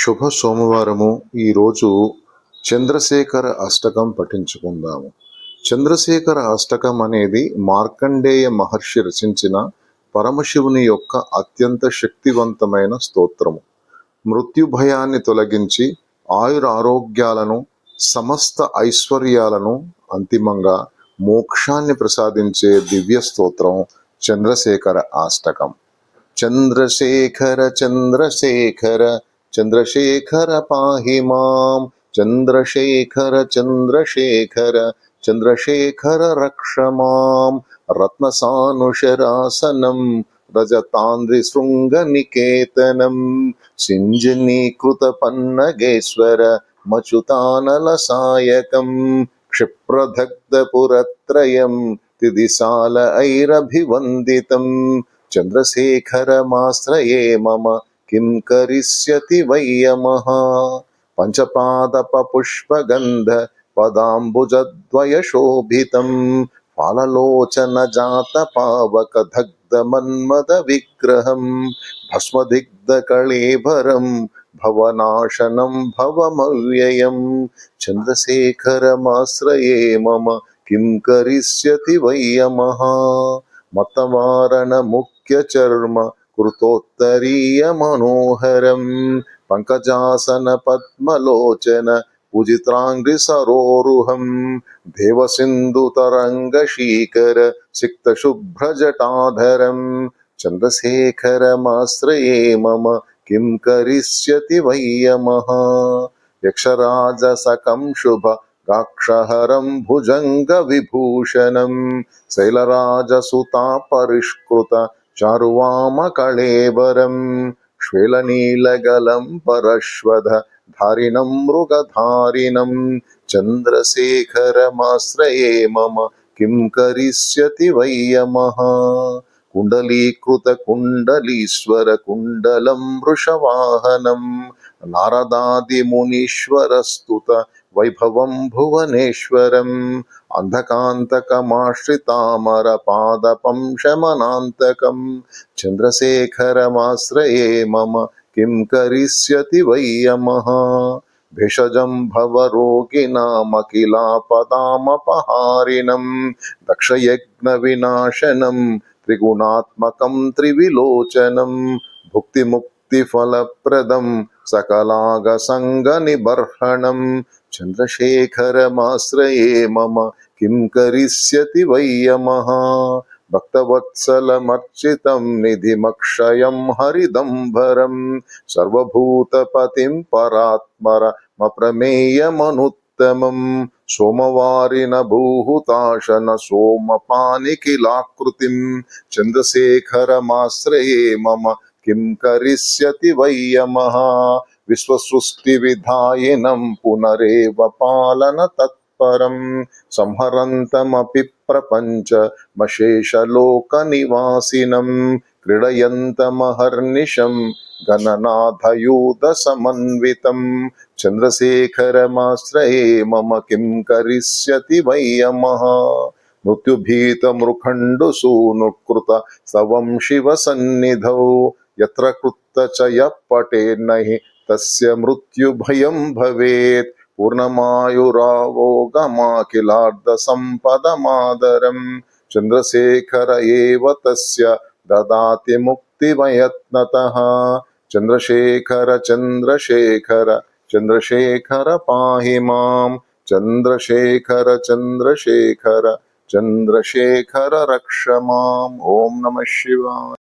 శుభ సోమవారము. ఈరోజు చంద్రశేఖర అష్టకం పఠించుకుందాము. చంద్రశేఖర అష్టకం అనేది మార్కండేయ మహర్షి రచించిన పరమశివుని యొక్క అత్యంత శక్తివంతమైన స్తోత్రము. మృత్యు భయాన్ని తొలగించి ఆయురారోగ్యాలను, సమస్త ఐశ్వర్యాలను, అంతిమంగా మోక్షాన్ని ప్రసాదించే దివ్య స్తోత్రం చంద్రశేఖర అష్టకం. చంద్రశేఖర చంద్రశేఖర చంద్రశేఖర పాహి మాం, చంద్రశేఖర చంద్రశేఖర చంద్రశేఖర రక్ష మాం. రత్నసానుశరాసనం రజతాంద్రి శృంగ నికేతనం, సింజనీకృత పన్నగేశ్వర మచుతానల సాయకం. క్షిప్రదగ్ధ పురత్రయం తిదిశాల ఐరభివందితం, చంద్రశేఖరమాశ్రయే మమ కిం కరిష్యతి వై యమః. పంచపాదప పుష్పగంధ పదాంబుజద్వయ శోభితం, ఫాలలోచన జాత పావక దగ్ధ మన్మద విగ్రహం. భస్మదిగ్ధ కళేబరం భవనాశనం భవమవ్యయం, చంద్రశేఖరమాశ్రయే మమ కిం కరిష్యతి వై యమః. మతవారణ ముఖ్య చర్మ కృతోత్తరీయ మనోహరం, పంకజాసన పద్మలోచన పూజిత్రాంగ్రి సరోరుహం. దేవసింధు తరంగ శీకర సిక్త శుభ్ర జటాధరం, చంద్రశేఖరమాశ్రయే మమ కిం కరిష్యతి వై యమః. యక్షరాజసకం శుభ రాక్షహరం భుజంగ విభూషణం, శైలరాజసుతా పరిష్కృత చారువామ కళేబరం. శ్వేలనీలగలం పరశ్వధ ధారిణం మృగధారిణం, చంద్రశేఖరమాశ్రయే మమ కిం కరిష్యతి వై యమః. కుండలీకృత కుండలీశ్వర కుండలం వృషవాహనం, నారదాది మునీశ్వర స్తుత వైభవం భువనేశ్వరం. అంధకాంతకమాశ్రితామర పాదపం శమనాంతకం, చంద్రశేఖరమాశ్రయే మమ కిం కరిష్యతి వై యమః. భేషజం భవరోగిణామఖిలాపదామపహారిణం, దక్షయజ్ఞ వినాశనం త్రిగుణాత్మకం త్రివిలోచనం. భుక్తిముక్తి ఫలప్రదం సకలాగ సంగ నిబర్హణం, చంద్రశేఖరమాశ్రయే మమ కిం కరిష్యతి వై యమః. భక్తవత్సలమర్చితం నిధిమక్షయం హరిదంబరం, సర్వభూతపతిం పరాత్మరమప్రమేయమనుత్తమం. సోమవారిన భూహుతాశన సోమపానిఖిలాకృతిం, చంద్రశేఖరమాశ్రయే మమ కిం కరిష్యతి వై యమః. విశ్వసృష్టి విధాయినం పునరేవ పాలన తత్పరం, సంహరంతమపి ప్రపంచమశేషలోక నివాసినం. క్రీడయంతమహర్నిశం గణనాథయూధ సమన్వితం, చంద్రశేఖరమాశ్రయే మమ కిం కరిష్యతి వై యమః. మృత్యుభీత మృఖండు సూనుకృత సవం శివ సన్నిధౌ, యత్ర కృత్త చయ పటేన్నహి తస్య మృత్యుభయం భవేత్. పూర్ణమాయురావోగమాఖిలార్ధ సంపదమాదరం, చంద్రశేఖర ఏవ తస్య దదాతి ముక్తిమయత్నతః. చంద్రశేఖర చంద్రశేఖర చంద్రశేఖర పాహి మాం, చంద్రశేఖర చంద్రశేఖర చంద్రశేఖర రక్ష మాం. ఓం నమః శివాయ.